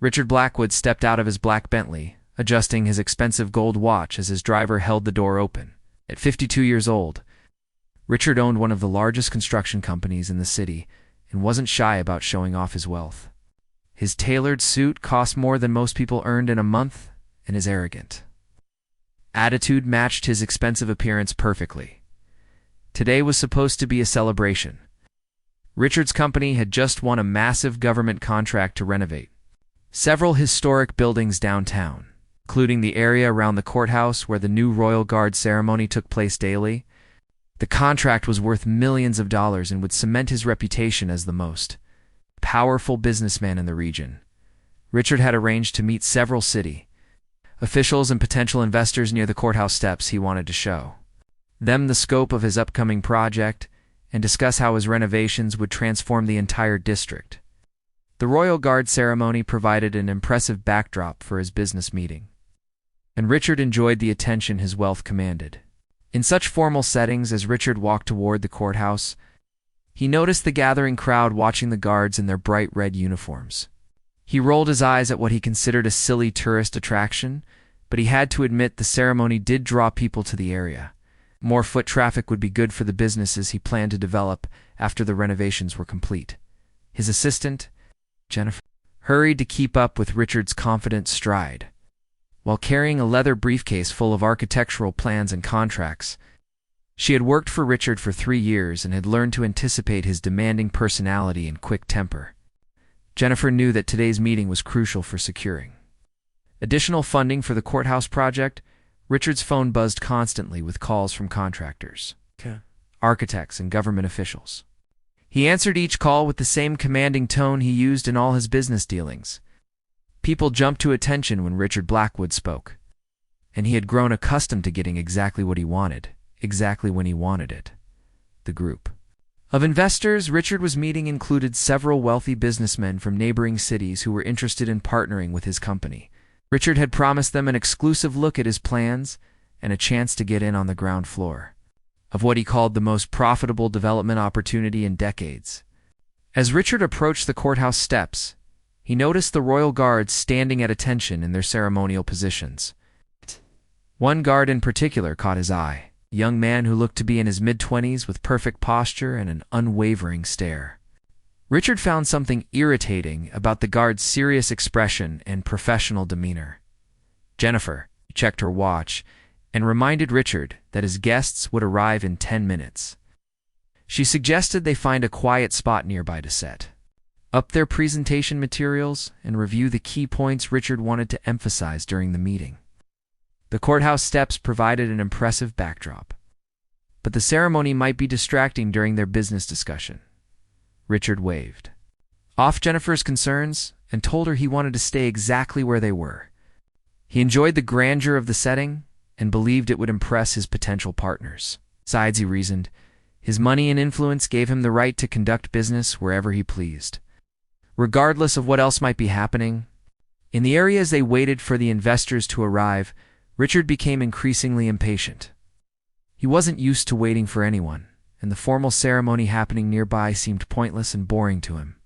Richard Blackwood stepped out of his black Bentley, adjusting his expensive gold watch as his driver held the door open. At 52 years old, Richard owned one of the largest construction companies in the city and wasn't shy about showing off his wealth. His tailored suit cost more than most people earned in a month, and his arrogant attitude matched his expensive appearance perfectly. Today was supposed to be a celebration. Richard's company had just won a massive government contract to renovate several historic buildings downtown, including the area around the courthouse where the new Royal Guard ceremony took place daily. The contract was worth millions of dollars and would cement his reputation as the most powerful businessman in the region. Richard had arranged to meet several city officials and potential investors near the courthouse steps. He wanted to show them the scope of his upcoming project and discuss how his renovations would transform the entire district. The Royal Guard ceremony provided an impressive backdrop for his business meeting, and Richard enjoyed the attention his wealth commanded. In such formal settings, as Richard walked toward the courthouse, he noticed the gathering crowd watching the guards in their bright red uniforms. He rolled his eyes at what he considered a silly tourist attraction, but he had to admit the ceremony did draw people to the area. More foot traffic would be good for the businesses he planned to develop after the renovations were complete. His assistant, Jennifer, hurried to keep up with Richard's confident stride. While carrying a leather briefcase full of architectural plans and contracts, she had worked for Richard for 3 years and had learned to anticipate his demanding personality and quick temper. Jennifer knew that today's meeting was crucial for securing additional funding for the courthouse project. Richard's phone buzzed constantly with calls from contractors, architects, and government officials. He answered each call with the same commanding tone he used in all his business dealings. People jumped to attention when Richard Blackwood spoke, and he had grown accustomed to getting exactly what he wanted, exactly when he wanted it. The group of investors Richard was meeting included several wealthy businessmen from neighboring cities who were interested in partnering with his company. Richard had promised them an exclusive look at his plans and a chance to get in on the ground floor of what he called the most profitable development opportunity in decades. As Richard approached the courthouse steps, he noticed the Royal Guards standing at attention in their ceremonial positions. One guard in particular caught his eye. A young man who looked to be in his mid-20s with perfect posture and an unwavering stare. Richard found something irritating about the guard's serious expression and professional demeanor. Jennifer checked her watch and reminded Richard that his guests would arrive in 10 minutes. She suggested they find a quiet spot nearby to set up their presentation materials and review the key points Richard wanted to emphasize during the meeting. The courthouse steps provided an impressive backdrop, but the ceremony might be distracting during their business discussion. Richard waved off Jennifer's concerns and told her he wanted to stay exactly where they were. He enjoyed the grandeur of the setting and believed it would impress his potential partners. Besides, he reasoned, his money and influence gave him the right to conduct business wherever he pleased, regardless of what else might be happening. In the area as they waited for the investors to arrive, Richard became increasingly impatient. He wasn't used to waiting for anyone, and the formal ceremony happening nearby seemed pointless and boring to him.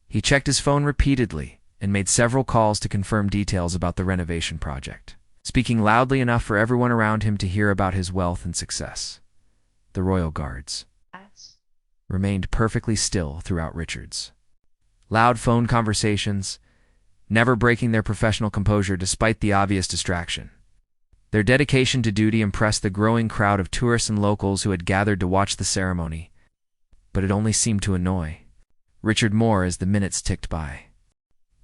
He checked his phone repeatedly and made several calls to confirm details about the renovation project, speaking loudly enough for everyone around him to hear about his wealth and success. The Royal Guards remained perfectly still throughout Richard's loud phone conversations, never breaking their professional composure despite the obvious distraction. Their dedication to duty impressed the growing crowd of tourists and locals who had gathered to watch the ceremony, but it only seemed to annoy Richard more as the minutes ticked by.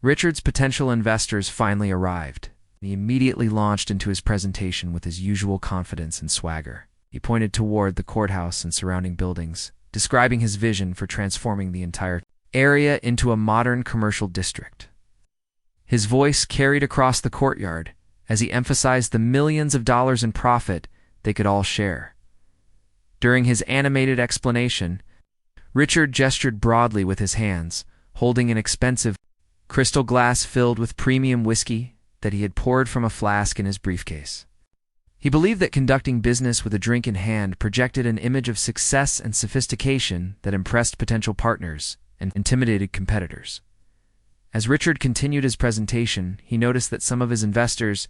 Richard's potential investors finally arrived. He immediately launched into his presentation with his usual confidence and swagger. He pointed toward the courthouse and surrounding buildings, describing his vision for transforming the entire area into a modern commercial district. His voice carried across the courtyard as he emphasized the millions of dollars in profit they could all share. During his animated explanation, Richard gestured broadly with his hands, holding an expensive crystal glass filled with premium whiskey that he had poured from a flask in his briefcase. He believed that conducting business with a drink in hand projected an image of success and sophistication that impressed potential partners and intimidated competitors. As Richard continued his presentation, he noticed that some of his investors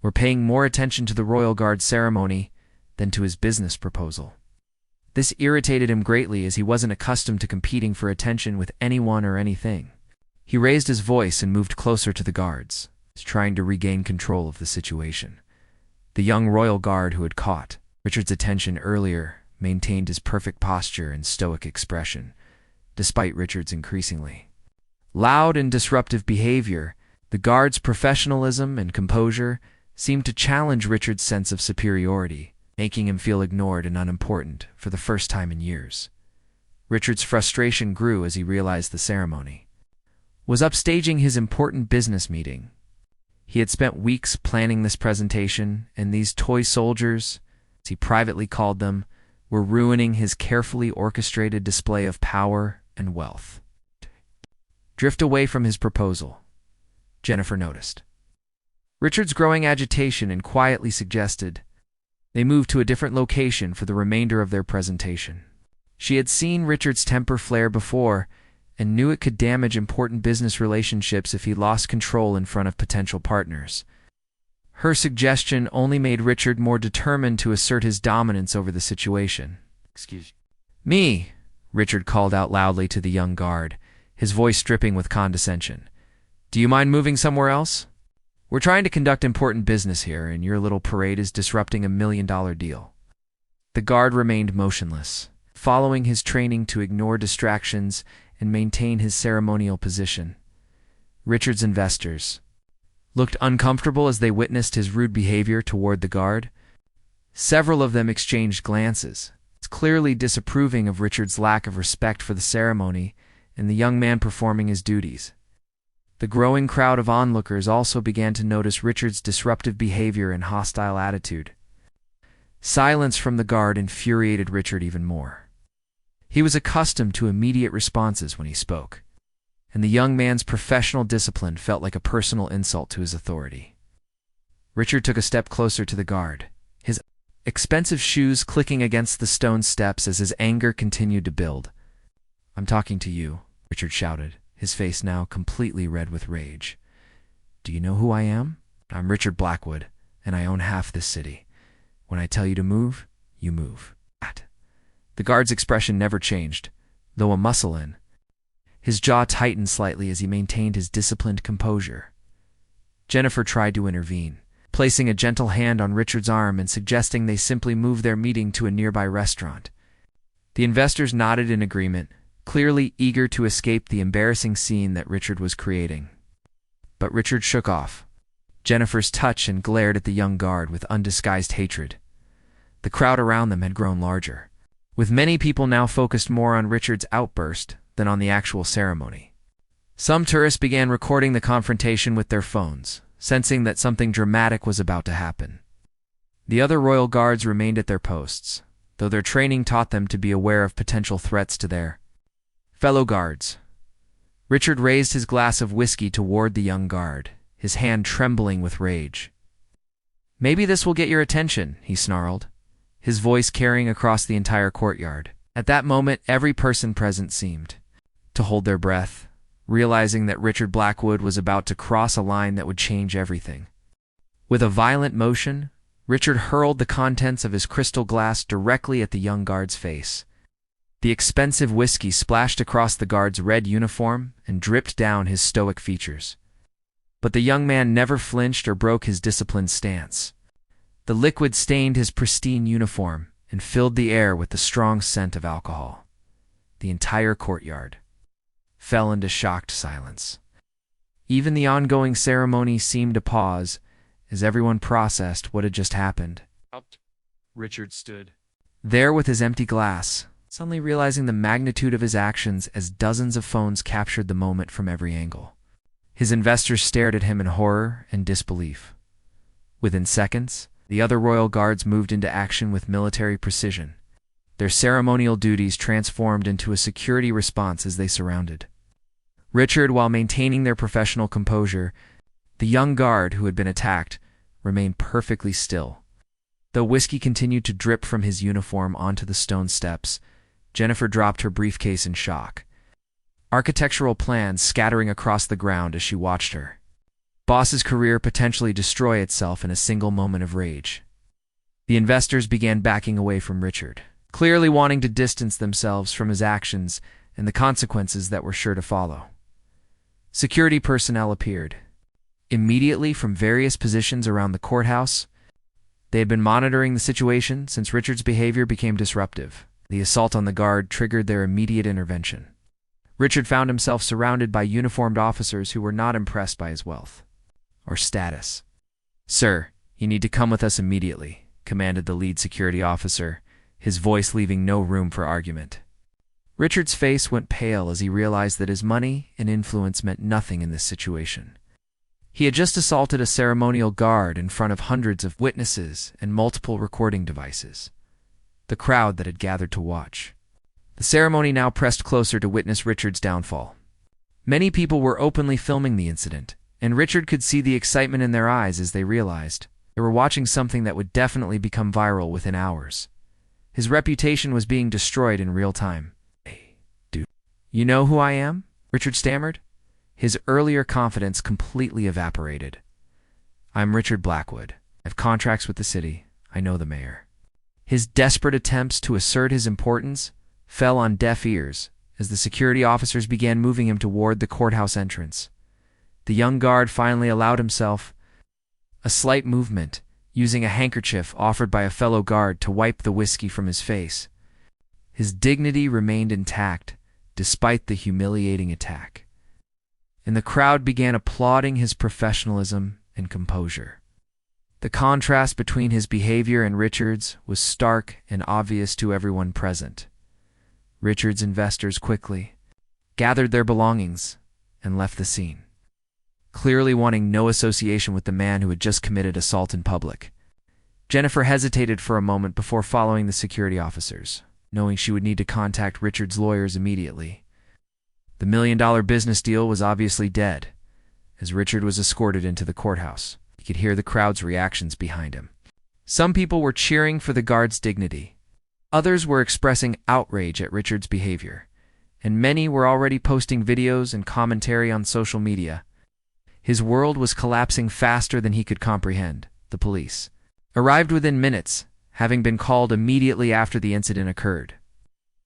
were paying more attention to the Royal Guard ceremony than to his business proposal. This irritated him greatly, as he wasn't accustomed to competing for attention with anyone or anything. He raised his voice and moved closer to the guards, trying to regain control of the situation. The young Royal Guard who had caught Richard's attention earlier maintained his perfect posture and stoic expression, despite Richard's increasingly loud and disruptive behavior. The guard's professionalism and composure seemed to challenge Richard's sense of superiority, making him feel ignored and unimportant for the first time in years. Richard's frustration grew as he realized the ceremony was upstaging his important business meeting. He had spent weeks planning this presentation, and these toy soldiers, as he privately called them, were ruining his carefully orchestrated display of power and wealth. Drift away from his proposal, Jennifer noticed Richard's growing agitation and quietly suggested they move to a different location for the remainder of their presentation. She had seen Richard's temper flare before and knew it could damage important business relationships if he lost control in front of potential partners. Her suggestion only made Richard more determined to assert his dominance over the situation. "Excuse me," Richard called out loudly to the young guard, his voice dripping with condescension. "Do you mind moving somewhere else? We're trying to conduct important business here, and your little parade is disrupting $1 million deal." The guard remained motionless, following his training to ignore distractions and maintain his ceremonial position. Richard's investors looked uncomfortable as they witnessed his rude behavior toward the guard. Several of them exchanged glances, clearly disapproving of Richard's lack of respect for the ceremony and the young man performing his duties. The growing crowd of onlookers also began to notice Richard's disruptive behavior and hostile attitude. Silence from the guard infuriated Richard even more. He was accustomed to immediate responses when he spoke, and the young man's professional discipline felt like a personal insult to his authority. Richard took a step closer to the guard, his expensive shoes clicking against the stone steps as his anger continued to build. "I'm talking to you," Richard shouted, his face now completely red with rage. "Do you know who I am? I'm Richard Blackwood, and I own half this city. When I tell you to move, you move." The guard's expression never changed, though a muscle in his jaw tightened slightly as he maintained his disciplined composure. Jennifer tried to intervene, placing a gentle hand on Richard's arm and suggesting they simply move their meeting to a nearby restaurant. The investors nodded in agreement, clearly eager to escape the embarrassing scene that Richard was creating. But Richard shook off Jennifer's touch and glared at the young guard with undisguised hatred. The crowd around them had grown larger, with many people now focused more on Richard's outburst than on the actual ceremony. Some tourists began recording the confrontation with their phones, sensing that something dramatic was about to happen. The other royal guards remained at their posts, though their training taught them to be aware of potential threats to their fellow guards. Richard raised his glass of whiskey toward the young guard, his hand trembling with rage. "Maybe this will get your attention," he snarled, his voice carrying across the entire courtyard. At that moment, every person present seemed to hold their breath, realizing that Richard Blackwood was about to cross a line that would change everything. With a violent motion, Richard hurled the contents of his crystal glass directly at the young guard's face. The expensive whiskey splashed across the guard's red uniform and dripped down his stoic features. But the young man never flinched or broke his disciplined stance. The liquid stained his pristine uniform and filled the air with the strong scent of alcohol. The entire courtyard fell into shocked silence. Even the ongoing ceremony seemed to pause as everyone processed what had just happened. Richard stood there with his empty glass, suddenly realizing the magnitude of his actions as dozens of phones captured the moment from every angle. His investors stared at him in horror and disbelief. Within seconds, the other royal guards moved into action with military precision, their ceremonial duties transformed into a security response as they surrounded Richard. While maintaining their professional composure, the young guard who had been attacked remained perfectly still. Though whiskey continued to drip from his uniform onto the stone steps, Jennifer dropped her briefcase in shock. architectural plans scattering across the ground as she watched her boss's career potentially destroy itself in a single moment of rage. The investors began backing away from Richard, clearly wanting to distance themselves from his actions and the consequences that were sure to follow. Security personnel appeared immediately from various positions around the courthouse. They had been monitoring the situation since Richard's behavior became disruptive. The assault on the guard triggered their immediate intervention. Richard found himself surrounded by uniformed officers who were not impressed by his wealth or status. "Sir, you need to come with us immediately," commanded the lead security officer, his voice leaving no room for argument. Richard's face went pale as he realized that his money and influence meant nothing in this situation. He had just assaulted a ceremonial guard in front of hundreds of witnesses and multiple recording devices. The crowd that had gathered to watch. The ceremony now pressed closer to witness Richard's downfall. Many people were openly filming the incident, and Richard could see the excitement in their eyes as they realized they were watching something that would definitely become viral within hours. His reputation was being destroyed in real time. "Hey, dude, you know who I am?" Richard stammered. His earlier confidence completely evaporated. "I'm Richard Blackwood. I have contracts with the city. I know the mayor." His desperate attempts to assert his importance fell on deaf ears as the security officers began moving him toward the courthouse entrance. The young guard finally allowed himself a slight movement, using a handkerchief offered by a fellow guard to wipe the whiskey from his face. His dignity remained intact despite the humiliating attack, and the crowd began applauding his professionalism and composure. The contrast between his behavior and Richard's was stark and obvious to everyone present. Richard's investors quickly gathered their belongings and left the scene, clearly wanting no association with the man who had just committed assault in public. Jennifer hesitated for a moment before following the security officers, knowing she would need to contact Richard's lawyers immediately. The $1 million business deal was obviously dead. As Richard was escorted into the courthouse, he could hear the crowd's reactions behind him. Some people were cheering for the guard's dignity. Others were expressing outrage at Richard's behavior, and many were already posting videos and commentary on social media. His world was collapsing faster than he could comprehend. The police arrived within minutes, having been called immediately after the incident occurred.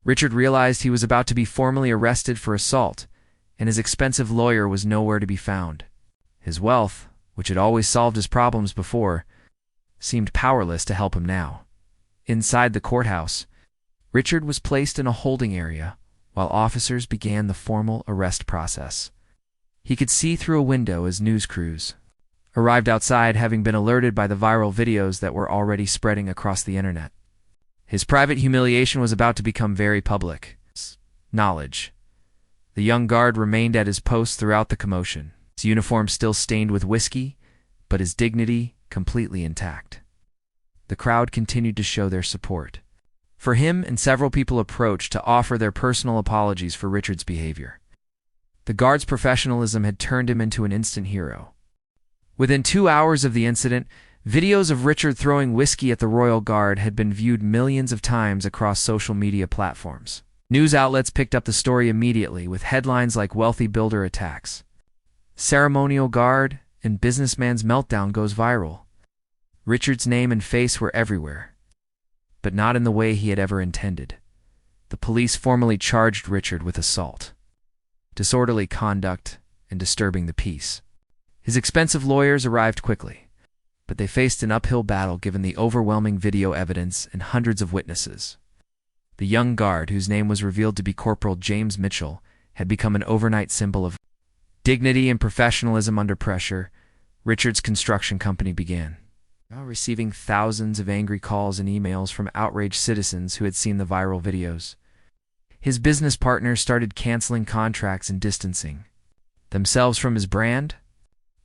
Richard realized he was about to be formally arrested for assault, and his expensive lawyer was nowhere to be found. His wealth, which had always solved his problems before, seemed powerless to help him now. Inside the courthouse, Richard was placed in a holding area while officers began the formal arrest process. He could see through a window as news crews arrived outside, having been alerted by the viral videos that were already spreading across the internet. His private humiliation was about to become very public knowledge. The young guard remained at his post throughout the commotion, his uniform still stained with whiskey, but his dignity completely intact. The crowd continued to show their support for him, and several people approached to offer their personal apologies for Richard's behavior. The guard's professionalism had turned him into an instant hero. Within 2 hours of the incident, videos of Richard throwing whiskey at the Royal Guard had been viewed millions of times across social media platforms. News outlets picked up the story immediately with headlines like "Wealthy Builder Attacks," "Ceremonial Guard," and "Businessman's Meltdown Goes Viral." Richard's name and face were everywhere, but not in the way he had ever intended. The police formally charged Richard with assault, disorderly conduct, and disturbing the peace. His expensive lawyers arrived quickly, but they faced an uphill battle given the overwhelming video evidence and hundreds of witnesses. The young guard, whose name was revealed to be Corporal James Mitchell, had become an overnight symbol of dignity and professionalism under pressure. Richard's construction company began receiving thousands of angry calls and emails from outraged citizens who had seen the viral videos. His business partners started canceling contracts and distancing themselves from his brand.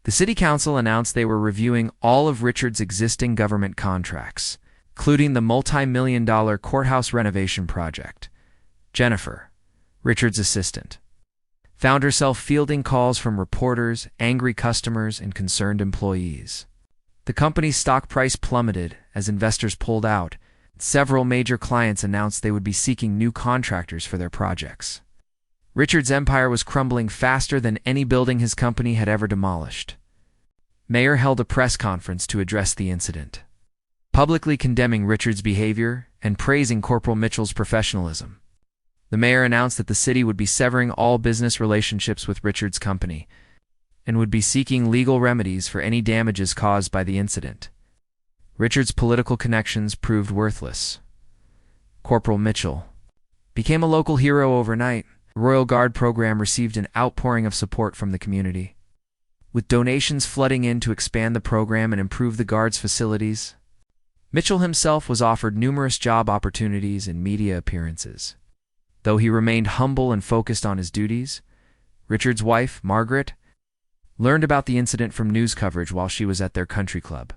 The city council announced they were reviewing all of Richard's existing government contracts, including the multi-million-dollar courthouse renovation project. Jennifer, Richard's assistant, found herself fielding calls from reporters, angry customers, and concerned employees. The company's stock price plummeted as investors pulled out. Several major clients announced they would be seeking new contractors for their projects. Richard's empire was crumbling faster than any building his company had ever demolished. Mayor held a press conference to address the incident, publicly condemning Richard's behavior and praising Corporal Mitchell's professionalism. The mayor announced that the city would be severing all business relationships with Richard's company and would be seeking legal remedies for any damages caused by the incident. Richard's political connections proved worthless. Corporal Mitchell became a local hero overnight. The Royal Guard program received an outpouring of support from the community, with donations flooding in to expand the program and improve the Guard's facilities. Mitchell himself was offered numerous job opportunities and media appearances. Though he remained humble and focused on his duties, Richard's wife, Margaret, learned about the incident from news coverage while she was at their country club.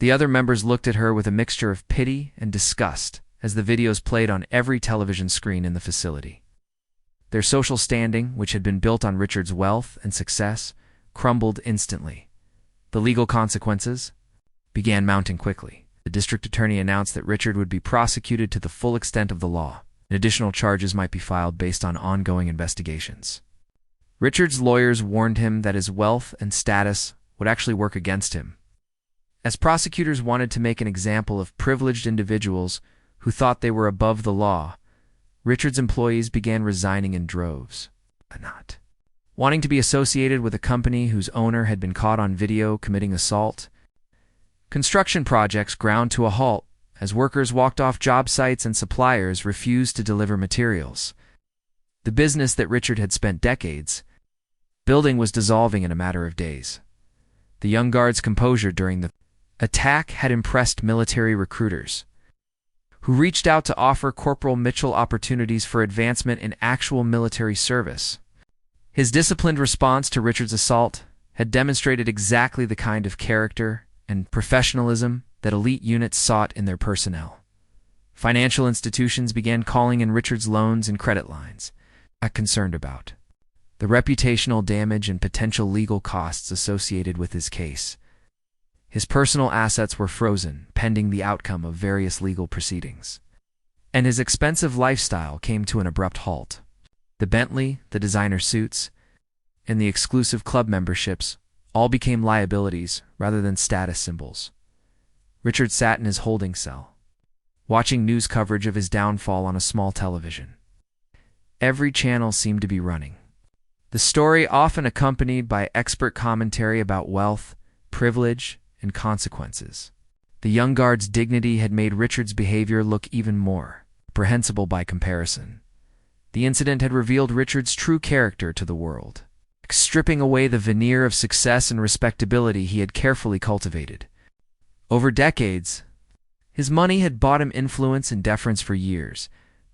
The other members looked at her with a mixture of pity and disgust as the videos played on every television screen in the facility. Their social standing, which had been built on Richard's wealth and success, crumbled instantly. The legal consequences began mounting quickly. The district attorney announced that Richard would be prosecuted to the full extent of the law, and additional charges might be filed based on ongoing investigations. Richard's lawyers warned him that his wealth and status would actually work against him, as prosecutors wanted to make an example of privileged individuals who thought they were above the law. Richard's employees began resigning in droves, not wanting to be associated with a company whose owner had been caught on video committing assault. Construction projects ground to a halt as workers walked off job sites and suppliers refused to deliver materials. The business that Richard had spent decades building was dissolving in a matter of days. The young guard's composure during the attack had impressed military recruiters, who reached out to offer Corporal Mitchell opportunities for advancement in actual military service. His disciplined response to Richard's assault had demonstrated exactly the kind of character and professionalism that elite units sought in their personnel. Financial institutions began calling in Richard's loans and credit lines, concerned about the reputational damage and potential legal costs associated with his case. His personal assets were frozen, pending the outcome of various legal proceedings, and his expensive lifestyle came to an abrupt halt. The Bentley, the designer suits, and the exclusive club memberships all became liabilities rather than status symbols. Richard sat in his holding cell, watching news coverage of his downfall on a small television. Every channel seemed to be running the story, often accompanied by expert commentary about wealth, privilege, and consequences. The young guard's dignity had made Richard's behavior look even more reprehensible by comparison. The incident had revealed Richard's true character to the world, stripping away the veneer of success and respectability he had carefully cultivated. Over decades, his money had bought him influence and deference for years,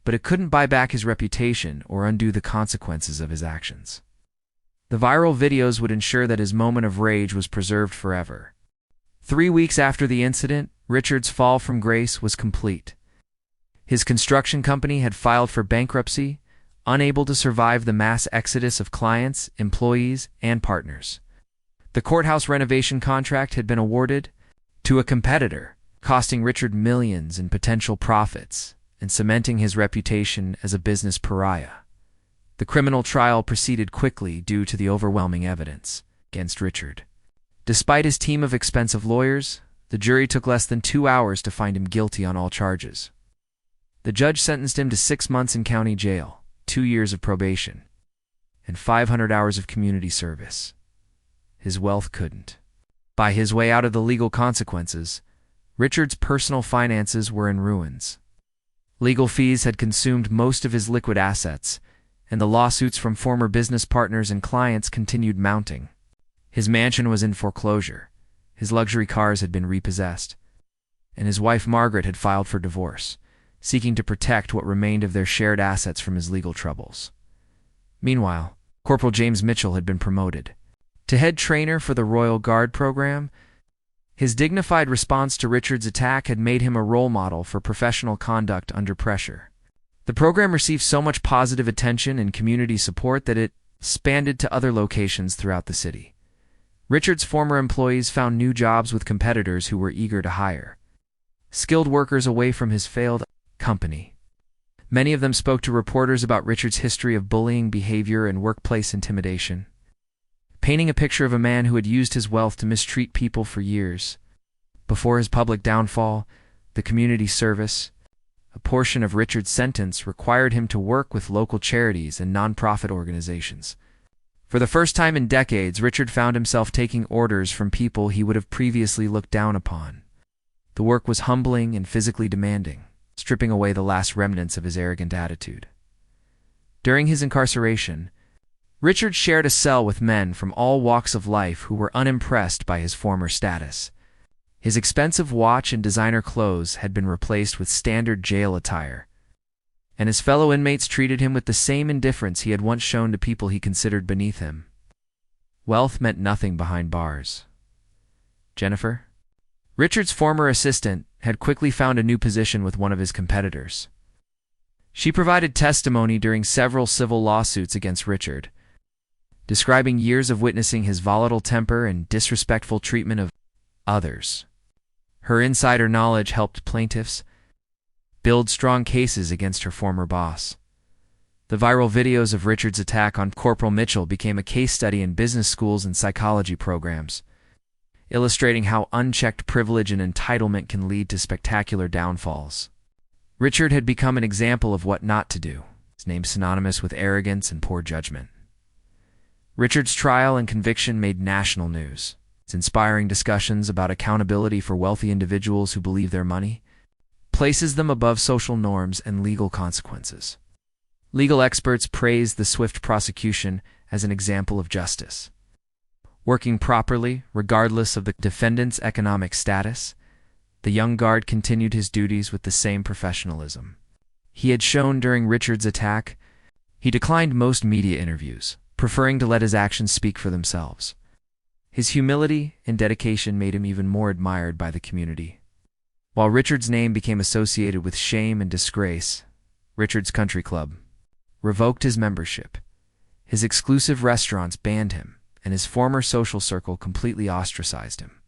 but it couldn't buy back his reputation or undo the consequences of his actions. The viral videos would ensure that his moment of rage was preserved forever. 3 weeks after the incident, Richard's fall from grace was complete. His construction company had filed for bankruptcy, unable to survive the mass exodus of clients, employees, and partners. The courthouse renovation contract had been awarded to a competitor, costing Richard millions in potential profits and cementing his reputation as a business pariah. The criminal trial proceeded quickly due to the overwhelming evidence against Richard. Despite his team of expensive lawyers, the jury took less than 2 hours to find him guilty on all charges. The judge sentenced him to 6 months in county jail, 2 years of probation, and 500 hours of community service. His wealth couldn't buy his way out of the legal consequences. Richard's personal finances were in ruins. Legal fees had consumed most of his liquid assets, and the lawsuits from former business partners and clients continued mounting. His mansion was in foreclosure, his luxury cars had been repossessed, and his wife Margaret had filed for divorce, seeking to protect what remained of their shared assets from his legal troubles. Meanwhile, Corporal James Mitchell had been promoted to head trainer for the Royal Guard program. His dignified response to Richard's attack had made him a role model for professional conduct under pressure. The program received so much positive attention and community support that it expanded to other locations throughout the city. Richard's former employees found new jobs with competitors who were eager to hire skilled workers away from his failed company. Many of them spoke to reporters about Richard's history of bullying behavior and workplace intimidation, painting a picture of a man who had used his wealth to mistreat people for years. Before his public downfall, the community service, a portion of Richard's sentence, required him to work with local charities and nonprofit organizations. For the first time in decades, Richard found himself taking orders from people he would have previously looked down upon. The work was humbling and physically demanding, stripping away the last remnants of his arrogant attitude. During his incarceration, Richard shared a cell with men from all walks of life who were unimpressed by his former status. His expensive watch and designer clothes had been replaced with standard jail attire, and his fellow inmates treated him with the same indifference he had once shown to people he considered beneath him. Wealth meant nothing behind bars. Jennifer, Richard's former assistant, had quickly found a new position with one of his competitors. She provided testimony during several civil lawsuits against Richard, describing years of witnessing his volatile temper and disrespectful treatment of others. Her insider knowledge helped plaintiffs build strong cases against her former boss. The viral videos of Richard's attack on Corporal Mitchell became a case study in business schools and psychology programs, illustrating how unchecked privilege and entitlement can lead to spectacular downfalls. Richard had become an example of what not to do, his name synonymous with arrogance and poor judgment. Richard's trial and conviction made national news. Its inspiring discussions about accountability for wealthy individuals who believe their money places them above social norms and legal consequences. Legal experts praised the swift prosecution as an example of justice. Working properly, regardless of the defendant's economic status, the young guard continued his duties with the same professionalism he had shown during Richard's attack. He declined most media interviews, preferring to let his actions speak for themselves. His humility and dedication made him even more admired by the community. While Richard's name became associated with shame and disgrace, Richard's Country Club revoked his membership. His exclusive restaurants banned him, and his former social circle completely ostracized him.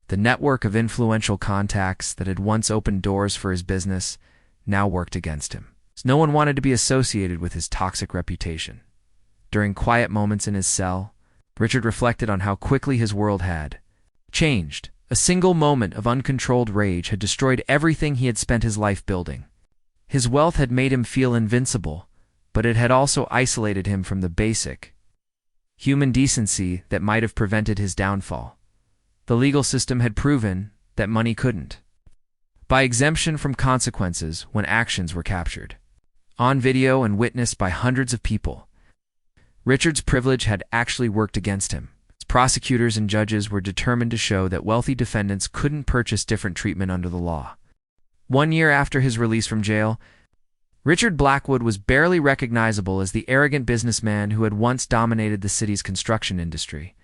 The network of influential contacts that had once opened doors for his business now worked against him. No one wanted to be associated with his toxic reputation. During quiet moments in his cell, Richard reflected on how quickly his world had changed. A single moment of uncontrolled rage had destroyed everything he had spent his life building. His wealth had made him feel invincible, but it had also isolated him from the basic human decency that might have prevented his downfall. The legal system had proven that money couldn't buy exemption from consequences when actions were captured. On video and witnessed by hundreds of people, Richard's privilege had actually worked against him. Prosecutors and judges were determined to show that wealthy defendants couldn't purchase different treatment under the law. 1 year after his release from jail, Richard Blackwood was barely recognizable as the arrogant businessman who had once dominated the city's construction industry.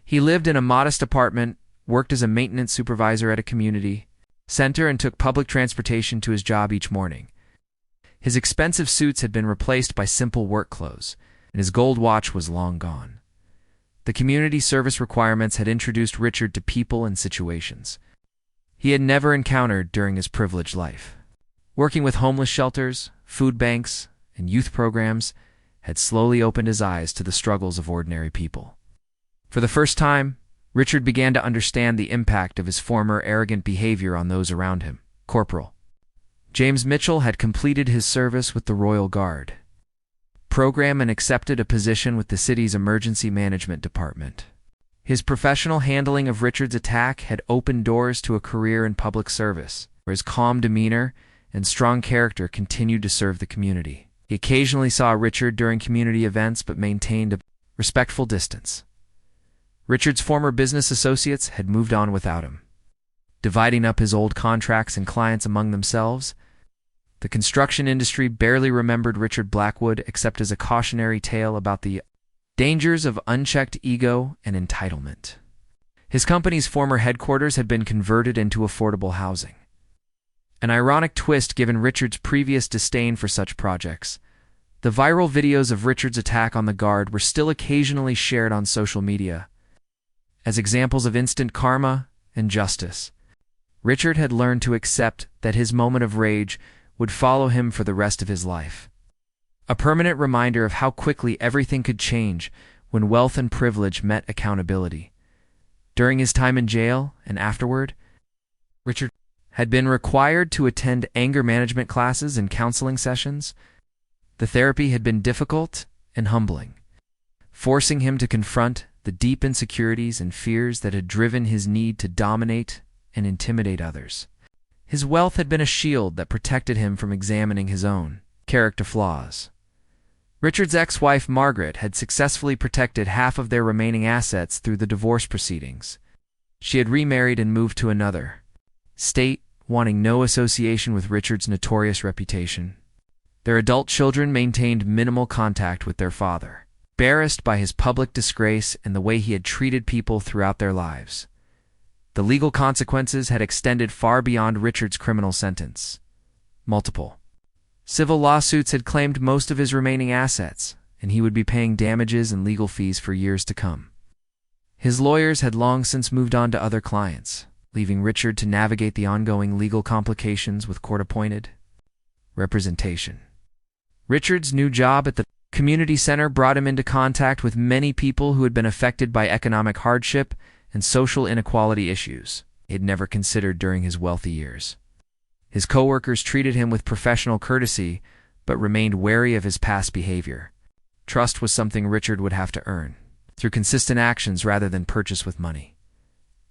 He lived in a modest apartment, worked as a maintenance supervisor at a community center, and took public transportation to his job each morning. His expensive suits had been replaced by simple work clothes, and his gold watch was long gone. The community service requirements had introduced Richard to people and situations he had never encountered during his privileged life. Working with homeless shelters, food banks, and youth programs had slowly opened his eyes to the struggles of ordinary people. For the first time, Richard began to understand the impact of his former arrogant behavior on those around him. Corporal James Mitchell had completed his service with the Royal Guard program and accepted a position with the city's emergency management department. His professional handling of Richard's attack had opened doors to a career in public service, where his calm demeanor and strong character continued to serve the community. He occasionally saw Richard during community events but maintained a respectful distance. Richard's former business associates had moved on without him, dividing up his old contracts and clients among themselves. The construction industry barely remembered Richard Blackwood except as a cautionary tale about the dangers of unchecked ego and entitlement. His company's former headquarters had been converted into affordable housing. An ironic twist given Richard's previous disdain for such projects. The viral videos of Richard's attack on the guard were still occasionally shared on social media as examples of instant karma and justice. Richard had learned to accept that his moment of rage would follow him for the rest of his life. A permanent reminder of how quickly everything could change when wealth and privilege met accountability. During his time in jail and afterward, Richard had been required to attend anger management classes and counseling sessions. The therapy had been difficult and humbling, forcing him to confront the deep insecurities and fears that had driven his need to dominate and intimidate others. His wealth had been a shield that protected him from examining his own character flaws. Richard's ex-wife, Margaret, had successfully protected half of their remaining assets through the divorce proceedings. She had remarried and moved to another state, wanting no association with Richard's notorious reputation. Their adult children maintained minimal contact with their father, embarrassed by his public disgrace and the way he had treated people throughout their lives. The legal consequences had extended far beyond Richard's criminal sentence. Multiple civil lawsuits had claimed most of his remaining assets, and he would be paying damages and legal fees for years to come. His lawyers had long since moved on to other clients, leaving Richard to navigate the ongoing legal complications with court-appointed representation. Richard's new job at the community center brought him into contact with many people who had been affected by economic hardship and social inequality issues he had never considered during his wealthy years. His coworkers treated him with professional courtesy, but remained wary of his past behavior. Trust was something Richard would have to earn, through consistent actions rather than purchase with money.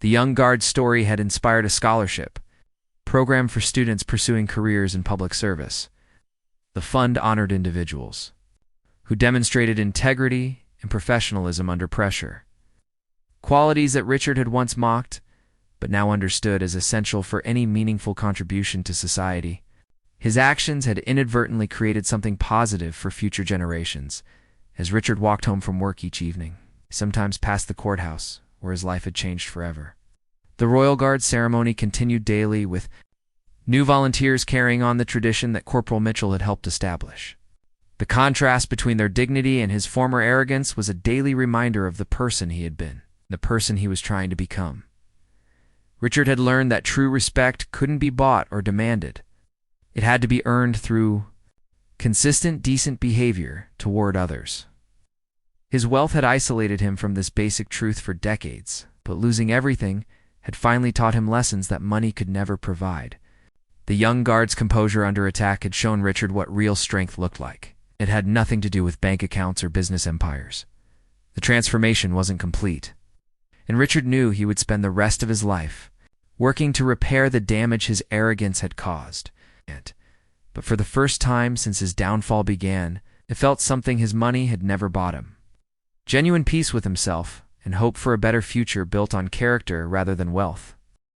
The young guard's story had inspired a scholarship program for students pursuing careers in public service. The fund honored individuals who demonstrated integrity and professionalism under pressure, qualities that Richard had once mocked, but now understood as essential for any meaningful contribution to society. His actions had inadvertently created something positive for future generations. As Richard walked home from work each evening, sometimes past the courthouse, where his life had changed forever. The Royal Guard ceremony continued daily, with new volunteers carrying on the tradition that Corporal Mitchell had helped establish. The contrast between their dignity and his former arrogance was a daily reminder of the person he had been, the person he was trying to become. Richard had learned that true respect couldn't be bought or demanded. It had to be earned through consistent, decent behavior toward others. His wealth had isolated him from this basic truth for decades, but losing everything had finally taught him lessons that money could never provide. The young guard's composure under attack had shown Richard what real strength looked like. It had nothing to do with bank accounts or business empires. The transformation wasn't complete, and Richard knew he would spend the rest of his life working to repair the damage his arrogance had caused. But for the first time since his downfall began, it felt something his money had never bought him. Genuine peace with himself and hope for a better future built on character rather than wealth.